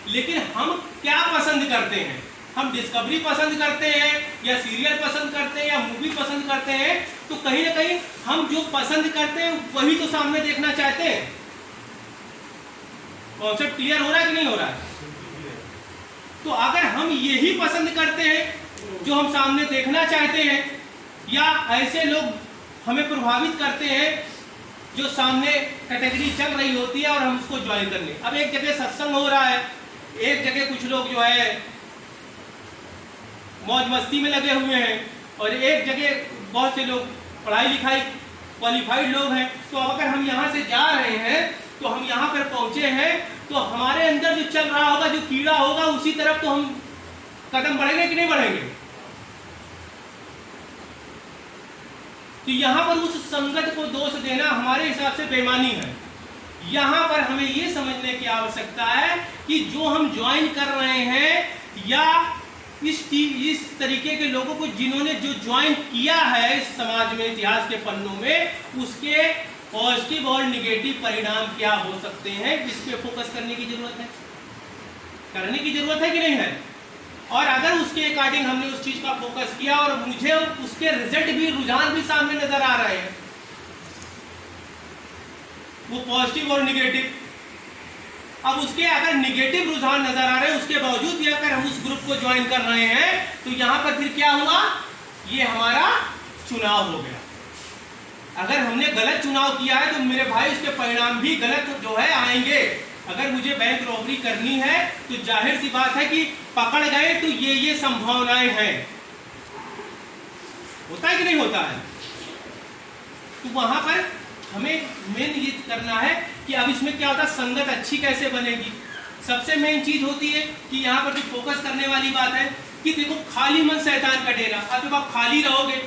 लेकिन हम क्या पसंद करते हैं? हम डिस्कवरी पसंद करते हैं या सीरियल पसंद करते हैं या मूवी पसंद करते हैं? तो कहीं ना कहीं हम जो पसंद करते हैं वही तो सामने देखना चाहते हैं। कॉन्सेप्ट क्लियर हो रहा है कि नहीं हो रहा है? तो अगर हम यही पसंद करते हैं जो हम सामने देखना चाहते हैं, या ऐसे लोग हमें प्रभावित करते हैं जो सामने कैटेगरी चल रही होती है और हम उसको ज्वाइन कर लें। अब एक जगह सत्संग हो रहा है, एक जगह कुछ लोग जो है मौज मस्ती में लगे हुए हैं, और एक जगह बहुत से लोग पढ़ाई लिखाई क्वालिफाइड लोग हैं। तो अगर हम यहाँ से जा रहे हैं, तो हम यहाँ पर पहुंचे हैं, तो हमारे अंदर जो चल रहा होगा, जो कीड़ा होगा, उसी तरफ तो हम कदम बढ़ेंगे कि नहीं बढ़ेंगे? तो यहाँ पर उस संगत को दोष देना हमारे हिसाब से बेईमानी है। यहाँ पर हमें ये समझने की आवश्यकता है कि जो हम ज्वाइन कर रहे हैं, या इस तरीके के लोगों को जिन्होंने जो ज्वाइन किया है इस समाज में, इतिहास के पन्नों में, उसके पॉजिटिव और निगेटिव परिणाम क्या हो सकते हैं, इस पे फोकस करने की जरूरत है, करने की जरूरत है कि नहीं है? और अगर उसके अकॉर्डिंग हमने उस चीज का फोकस किया और मुझे उसके रिजल्ट भी, रुझान भी सामने नजर आ रहे हैं, वो पॉजिटिव और निगेटिव, अब उसके अगर निगेटिव रुझान नजर आ रहे हैं, उसके बावजूद भी अगर हम उस ग्रुप को ज्वाइन कर रहे हैं, तो यहां पर फिर क्या हुआ? ये हमारा चुनाव हो गया। अगर हमने गलत चुनाव किया है तो मेरे भाई उसके परिणाम भी गलत जो है आएंगे। अगर मुझे बैंक रॉबरी करनी है तो जाहिर सी बात है कि पकड़ गए तो ये संभावनाएं हैं। होता है कि नहीं होता है? तो वहां पर हमें मेन ये करना है कि अब इसमें क्या होता है, संगत अच्छी कैसे बनेगी। सबसे मेन चीज होती है कि यहाँ पर जो फोकस करने वाली बात है कि देखो, खाली मन शैतान का डेरा। अब जब आप खाली रहोगे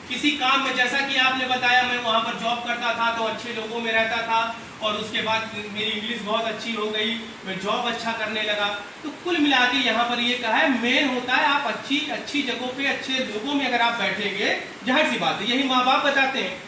किसी काम में, जैसा कि आपने बताया, मैं वहां पर जॉब करता था तो अच्छे लोगों में रहता था, और उसके बाद मेरी इंग्लिश बहुत अच्छी हो गई, मैं जॉब अच्छा करने लगा। तो कुल मिला के यहाँ पर ये कहा है, मेन होता है आप अच्छी जगहों पे, अच्छे लोगों में अगर आप बैठेंगे, जाहिर सी बात है, यही माँ बाप बताते हैं।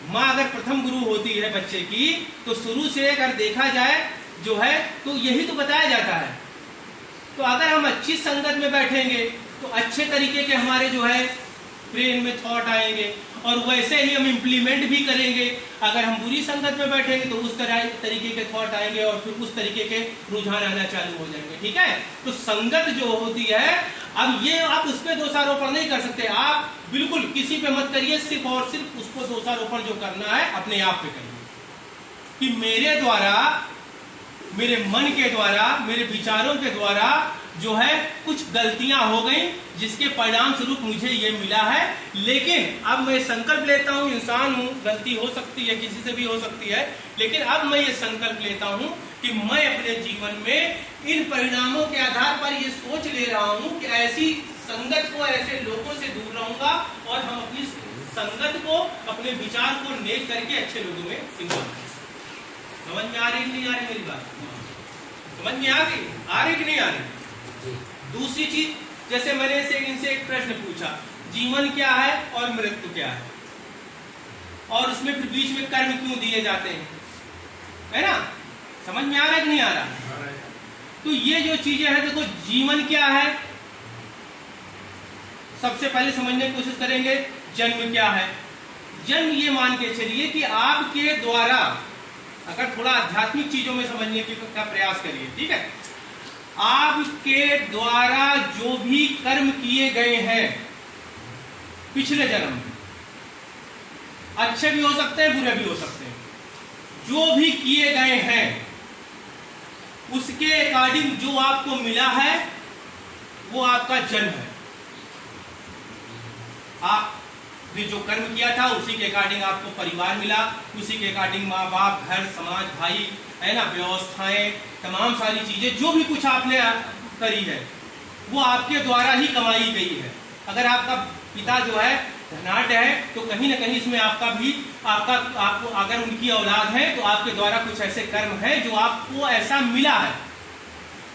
माँ अगर प्रथम गुरु होती है बच्चे की, तो शुरू से अगर देखा जाए जो है, तो यही तो बताया जाता है। तो अगर हम अच्छी संगत में बैठेंगे तो अच्छे तरीके के हमारे जो है ब्रेन में थॉट आएंगे, और वैसे ही हम इम्प्लीमेंट भी करेंगे। अगर हम बुरी संगत में बैठेंगे तो उस तरीके के थॉट आएंगे, और फिर उस तरीके के रुझान आना चालू हो जाएंगे। ठीक है? तो संगत जो होती है, अब ये आप उस पर दोषारोपण नहीं कर सकते, आप बिल्कुल किसी पे मत करिए, सिर्फ और सिर्फ उसको दोषारोपण जो करना है अपने आप पे करिए कि मेरे द्वारा, मेरे मन के द्वारा, मेरे विचारों के द्वारा जो है कुछ गलतियां हो गई, जिसके परिणाम स्वरूप मुझे ये मिला है। लेकिन अब मैं संकल्प लेता हूं, इंसान हूं, गलती हो सकती है, किसी से भी हो सकती है, लेकिन अब मैं ये संकल्प लेता हूं कि मैं अपने जीवन में इन परिणामों के आधार पर ये सोच ले रहा हूं कि ऐसी संगत को, ऐसे लोगों से दूर रहूंगा, और हम अपनी संगत को, अपने विचार को नेक करके अच्छे लोगों में इन्वॉल्व करें। समझ में आ रही कि नहीं आ रही मेरी बात? समझ में आ रही कि नहीं आ रही? दूसरी चीज, जैसे मैंने इनसे एक प्रश्न पूछा, जीवन क्या है और मृत्यु क्या है, और उसमें फिर बीच में कर्म क्यों दिए जाते हैं, है ना? समझ में आ रहा है कि नहीं आ रहा? तो ये जो चीजें हैं, देखो, जीवन क्या है, सबसे पहले समझने की कोशिश करेंगे। जन्म क्या है? जन्म ये मान के चलिए कि आपके द्वारा, अगर थोड़ा आध्यात्मिक चीजों में समझने का प्रयास करिए, ठीक है, आपके द्वारा जो भी कर्म किए गए हैं पिछले जन्म में, अच्छे भी हो सकते हैं, बुरे भी हो सकते हैं, जो भी किए गए हैं, उसके अकॉर्डिंग जो आपको मिला है वो आपका जन्म है। आपने जो कर्म किया था उसी के अकॉर्डिंग आपको परिवार मिला, उसी के अकॉर्डिंग माँ बाप, घर, समाज, भाई, है ना, व्यवस्थाएं, तमाम सारी चीजें जो भी कुछ आपने करी है वो आपके द्वारा ही कमाई गई है। अगर आपका पिता जो है धनाढ्य है तो कहीं ना कहीं इसमें आपका भी, आपको अगर उनकी औलाद है तो आपके द्वारा कुछ ऐसे कर्म है जो आपको ऐसा मिला है।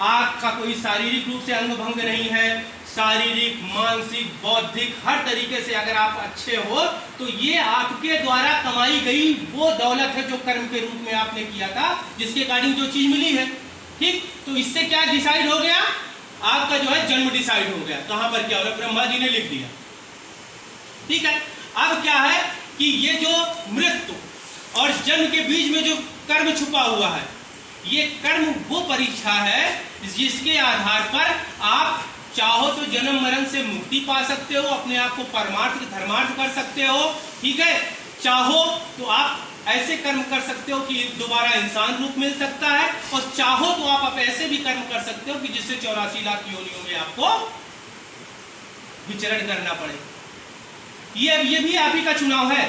आपका कोई शारीरिक रूप से अंग भंग नहीं है, शारीरिक, मानसिक, बौद्धिक, हर तरीके से अगर आप अच्छे हो तो ये आपके द्वारा कमाई गई वो दौलत है जो कर्म के रूप में आपने किया था, जिसके अकॉर्डिंग जो चीज मिली है। ठीक, तो इससे क्या डिसाइड हो गया? आपका जो है जन्म डिसाइड हो गया। कहां पर क्या हो गया? ब्रह्मा जी ने लिख दिया। ठीक है, अब क्या है कि ये जो मृत्यु और जन्म के बीच में जो कर्म छुपा हुआ है, ये कर्म वो परीक्षा है जिसके आधार पर आप चाहो तो जन्म मरण से मुक्ति पा सकते हो, अपने आप को परमार्थ धर्मार्थ कर सकते हो। ठीक है, चाहो तो आप ऐसे कर्म कर सकते हो कि दोबारा इंसान रूप मिल सकता है, और चाहो तो आप ऐसे भी कर्म कर सकते हो कि जिससे 84 लाख योनियों में आपको विचरण करना पड़े। ये भी आप ही का चुनाव है।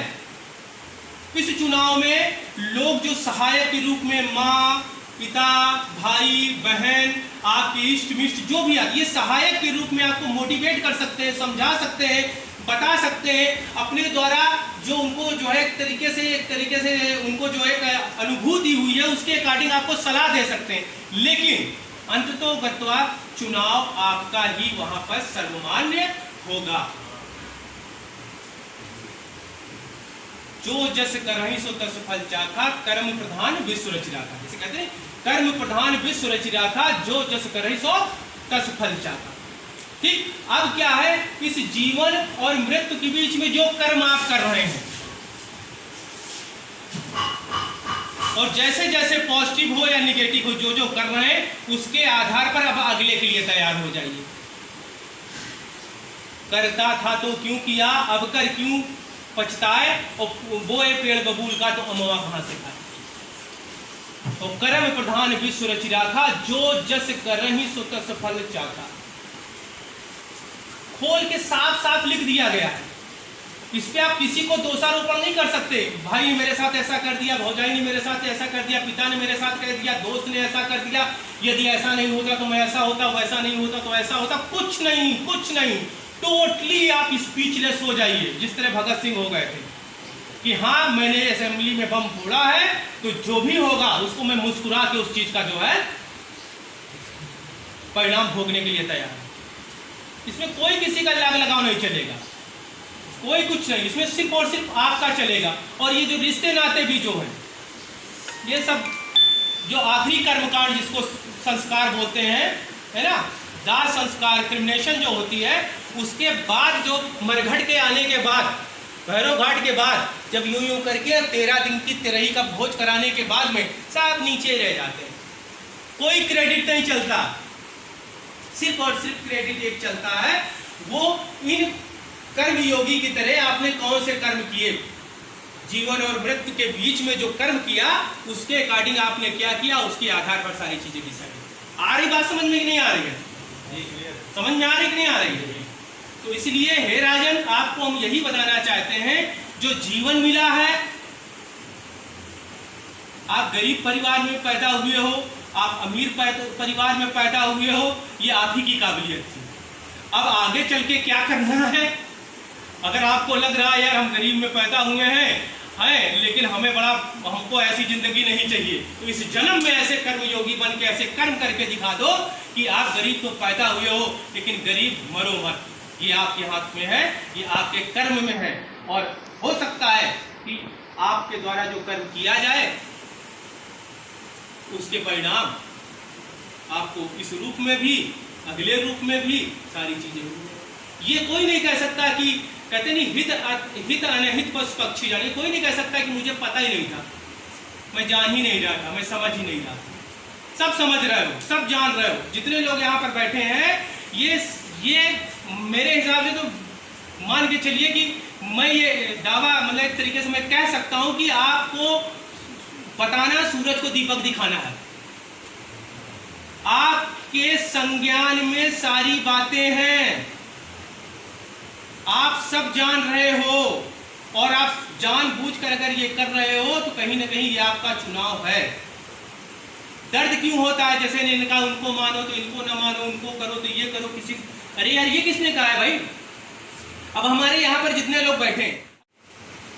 इस चुनाव में लोग जो सहायक के रूप में माँ, पिता, भाई, बहन, आपके इष्ट मिष्ट जो भी आते, ये सहायक के रूप में आपको मोटिवेट कर सकते हैं, समझा सकते हैं, बता सकते हैं, अपने द्वारा जो उनको जो है एक तरीके से उनको जो एक अनुभूति हुई है उसके अकॉर्डिंग आपको सलाह दे सकते हैं। लेकिन अंततोगत्वा चुनाव आपका ही वहां पर सर्वमान्य होगा। जो जस करहि सो तस फल चाखा, कर्म प्रधान विश्व रचि राखा। जैसे कहते हैं कर्म प्रधान विश्व रचि राखा, जो जस करहि सो तस फल चाखा। ठीक, अब क्या है, इस जीवन और मृत्यु के बीच में जो कर्म आप कर रहे हैं, और जैसे जैसे पॉजिटिव हो या निगेटिव हो, जो जो कर रहे हैं उसके आधार पर अब अगले के लिए तैयार हो जाइए। करता था तो क्यों किया, अब कर क्यों पछताए, और बोए पेड़ बबूल का तो अमवा कहां से खाए। तो कर्म प्रधान विश्व रचि राखा, जो जस करहि सो तस फल चाखा। खोल के साफ साफ लिख दिया गया है। इस पे आप किसी को दोषारोपण नहीं कर सकते। भाई ने मेरे साथ ऐसा कर दिया, भौजाई ने मेरे साथ ऐसा कर दिया, पिता ने मेरे साथ कर दिया, दोस्त ने ऐसा कर दिया, यदि ऐसा नहीं होता तो मैं ऐसा होता, वैसा नहीं होता तो ऐसा होता। कुछ नहीं, कुछ नहीं। टोटली आप स्पीचलेस हो जाइए, जिस तरह भगत सिंह हो गए थे कि हाँ मैंने असेंबली में बम फोड़ा है तो जो भी होगा उसको मैं मुस्कुरा के उस चीज का जो है परिणाम भोगने के लिए तैयार हूं। इसमें कोई किसी का लाग लगाव नहीं चलेगा, कोई कुछ नहीं, इसमें सिर्फ और सिर्फ आपका चलेगा। और ये जो रिश्ते नाते भी जो है, ये सब जो आखिरी कर्मकांड जिसको संस्कार बोलते हैं, है ना, दाह संस्कार, क्रिमिनेशन जो होती है, उसके बाद जो मरघट के आने के बाद, भैरव घाट के बाद, जब यूं यूं करके 13 दिन की तिरही का भोज कराने के बाद में सब नीचे रह जाते हैं। कोई क्रेडिट नहीं चलता, सिर्फ और सिर्फ क्रेडिट एक चलता है, वो इन कर्मयोगी की तरह आपने कौन से कर्म किए, जीवन और मृत्यु के बीच में जो कर्म किया उसके अकॉर्डिंग आपने क्या किया, उसके आधार पर सारी चीजें डिसाइड। आ रही बात समझ में कि नहीं आ रही है? समझ में आ रही कि नहीं आ रही है? तो इसलिए हे राजन, आपको हम यही बताना चाहते हैं, जो जीवन मिला है, आप गरीब परिवार में पैदा हुए हो, आप अमीर परिवार में पैदा हुए हो, ये आप ही की काबिलियत थी। अब आगे चल के क्या करना है, अगर आपको लग रहा है यार हम गरीब में पैदा हुए हैं लेकिन हमको ऐसी जिंदगी नहीं चाहिए, तो इस जन्म में ऐसे कर्मयोगी बन के ऐसे कर्म करके दिखा दो कि आप गरीब तो पैदा हुए हो लेकिन गरीब मरो मत। ये आपके हाथ में है, ये आपके कर्म में है, और हो सकता है कि आपके द्वारा जो कर्म किया जाए उसके परिणाम आपको इस रूप में भी, अगले रूप में भी सारी चीजें होंगी। ये कोई नहीं कह सकता कि कहते नहीं हित अनहित पशु पक्षी जाने, कोई नहीं कह सकता कि मुझे पता ही नहीं था, मैं जान ही नहीं रहा था, मैं समझ ही नहीं रहा। सब समझ रहे हो, सब जान रहे हो, जितने लोग यहाँ पर बैठे हैं, ये मेरे हिसाब से तो मान के चलिए कि मैं ये दावा मतलब एक तरीके से मैं कह सकता हूं कि आपको बताना सूरज को दीपक दिखाना है। आपके संज्ञान में सारी बातें हैं, आप सब जान रहे हो, और आप जानबूझकर अगर ये कर रहे हो तो कहीं ना कहीं ये आपका चुनाव है। दर्द क्यों होता है, जैसे ने कहा उनको मानो तो इनको ना मानो, उनको करो तो ये करो, किसी, अरे यार ये किसने कहा है भाई? अब हमारे यहाँ पर जितने लोग बैठे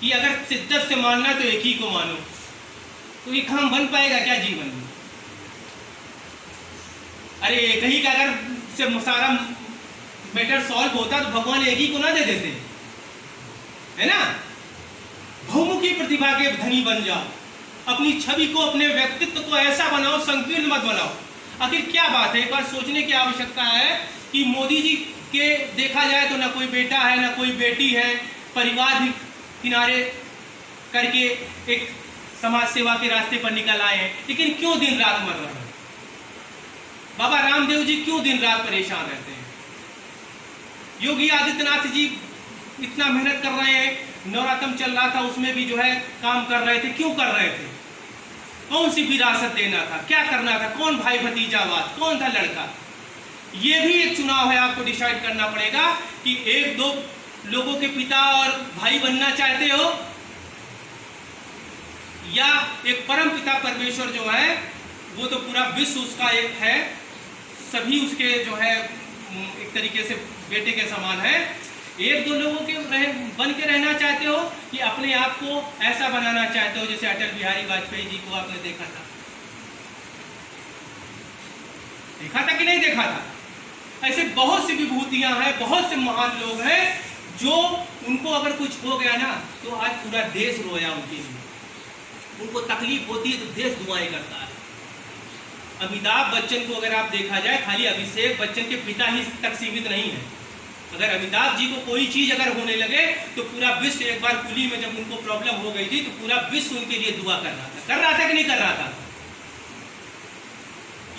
कि अगर शिद्दत से मानना तो एक ही को मानो, तो ये काम बन पाएगा क्या जीवन में? अरे एक ही का अगर से सारा मैटर सॉल्व होता तो भगवान एक ही को ना दे देते, है ना। बहुमुखी प्रतिभा के धनी बन जाओ, अपनी छवि को, अपने व्यक्तित्व को ऐसा बनाओ, संकीर्ण मत बनाओ। आखिर क्या बात है, एक बार सोचने की आवश्यकता है कि मोदी जी के देखा जाए तो ना कोई बेटा है ना कोई बेटी है, परिवार भी किनारे करके एक समाज सेवा के रास्ते पर निकल आए हैं, लेकिन क्यों दिन रात मर रहे हैं? बाबा रामदेव जी क्यों दिन रात परेशान रहते हैं? योगी आदित्यनाथ जी इतना मेहनत कर रहे हैं, नवरात्रम चल रहा था उसमें भी जो है काम कर रहे थे, क्यों कर रहे थे? कौन सी विरासत देना था, क्या करना था, कौन भाई भतीजावाद, कौन था लड़का? ये भी एक चुनाव है, आपको डिसाइड करना पड़ेगा कि एक दो लोगों के पिता और भाई बनना चाहते हो या एक परम पिता परमेश्वर जो है वो तो पूरा विश्व उसका एक है, सभी उसके जो है एक तरीके से बेटे के समान है। एक दो लोगों के बन के रहना चाहते हो कि अपने आप को ऐसा बनाना चाहते हो जैसे अटल बिहारी वाजपेयी जी को आपने देखा था कि नहीं देखा था? ऐसे बहुत सी विभूतियां हैं, बहुत से महान लोग हैं जो उनको अगर कुछ हो गया ना तो आज पूरा देश रोया उनके लिए, उनको तकलीफ होती है तो देश दुआएं करता है। अमिताभ बच्चन को अगर आप देखा जाए, खाली अभिषेक बच्चन के पिता ही तक सीमित नहीं है। अगर अमिताभ जी को कोई चीज अगर होने लगे तो पूरा विश्व, एक बार कुली में जब उनको प्रॉब्लम हो गई थी तो पूरा विश्व उनके लिए दुआ कर रहा था कि नहीं कर रहा था?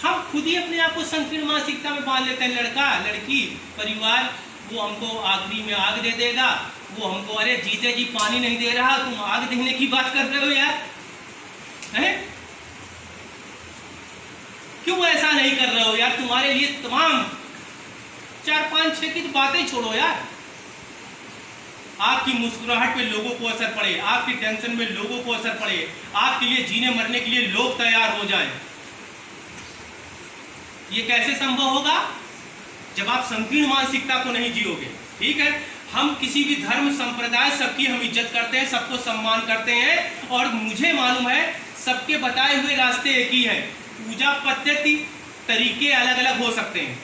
हम खुद ही अपने आप को संकीर्ण मानसिकता में बांध लेते हैं। लड़का लड़की परिवार वो हमको आखिरी में आग दे देगा, वो हमको, अरे जीते जी पानी नहीं दे रहा, तुम आग देने की बात कर रहे हो यार, है? क्यों ऐसा नहीं कर रहे हो यार? तुम्हारे लिए तमाम 4-5-6 की तो बातें छोड़ो यार। आपकी मुस्कुराहट पे लोगों को असर पड़े, आपकी टेंशन में लोगों को असर पड़े, आपके लिए जीने मरने के लिए लोग तैयार हो जाएं। ये कैसे संभव होगा? जब आप संकीर्ण मानसिकता को नहीं जियोगे। ठीक है, हम किसी भी धर्म संप्रदाय सबकी हम इज्जत करते हैं, सबको सम्मान करते हैं और मुझे मालूम है सबके बताए हुए रास्ते एक ही है। पूजा पद्धति तरीके अलग अलग हो सकते हैं,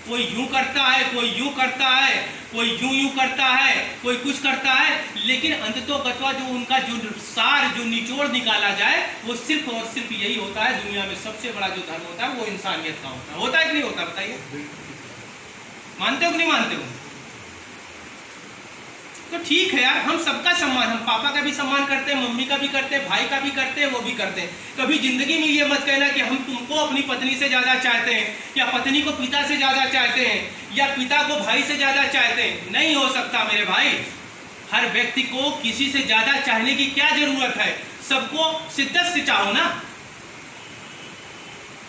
कोई यूं करता है, कोई यूं करता है, कोई यूं करता है, कोई कुछ करता है, लेकिन अंततोगत्वा जो उनका जो सार, जो निचोड़ निकाला जाए वो सिर्फ और सिर्फ यही होता है। दुनिया में सबसे बड़ा जो धर्म होता है वो इंसानियत का होता है कि नहीं होता? बताइए, मानते हो कि नहीं मानते हो? तो ठीक है यार, हम सबका सम्मान, हम पापा का भी सम्मान करते हैं, मम्मी का भी करते हैं, भाई का भी करते हैं, वो भी करते हैं। कभी जिंदगी में ये मत कहना कि हम तुमको अपनी पत्नी से ज्यादा चाहते हैं या पत्नी को पिता से ज्यादा चाहते हैं या पिता को भाई से ज्यादा चाहते हैं। नहीं हो सकता मेरे भाई। हर व्यक्ति को किसी से ज्यादा चाहने की क्या जरूरत है? सबको शिद्दत से चाहो ना।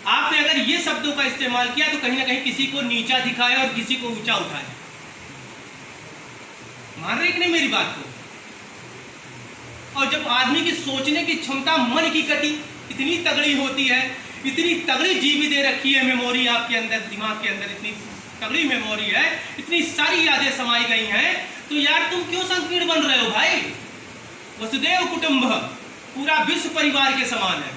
आपने अगर ये शब्दों का इस्तेमाल किया तो कहीं ना कहीं किसी को नीचा दिखाया और किसी को ऊंचा उठाया। मान रहे कि नहीं मेरी बात को? और जब आदमी की सोचने की क्षमता, मन की गति इतनी तगड़ी होती है, इतनी तगड़ी जीवी दे रखी है मेमोरी आपके अंदर, दिमाग के अंदर इतनी तगड़ी मेमोरी है, इतनी सारी यादें समाई गई हैं, तो यार तुम क्यों संकीर्ण बन रहे हो भाई? वसुदेव कुटुंब, पूरा विश्व परिवार के समान है,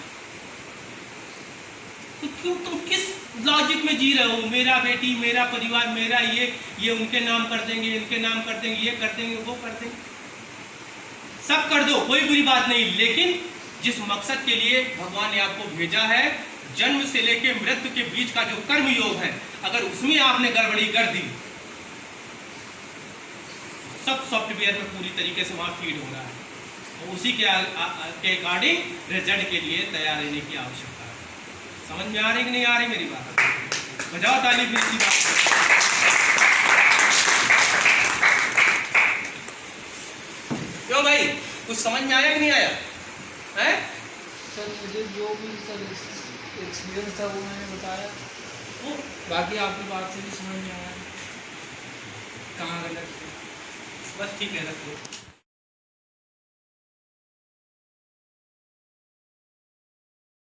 तो क्यों तुम किस लॉजिक में जी रहे हो? मेरा बेटी, मेरा परिवार, मेरा ये उनके नाम कर देंगे, इनके नाम कर देंगे, ये कर देंगे, वो कर देंगे। सब कर दो, कोई बुरी बात नहीं, लेकिन जिस मकसद के लिए भगवान ने आपको भेजा है, जन्म से लेके मृत्यु के बीच का जो कर्म योग है, अगर उसमें आपने गड़बड़ी कर दी, सब सॉफ्टवेयर में पूरी तरीके से वहां फीड हो रहा है, और उसी के अकॉर्डिंग रिजल्ट के लिए तैयार रहने की आवश्यकता है। समझ में आ रही कि नहीं आ रही मेरी बात? बजाओ ताली फिर इसी बात। क्यों भाई, कुछ समझ में आया कि नहीं आया? है सर, मुझे जो भी सर एक्सपीरियंस था वो मैंने बताया, वो बाकी आपकी बात से भी समझ में आया कहाँ गलत। बस ठीक है, रखो।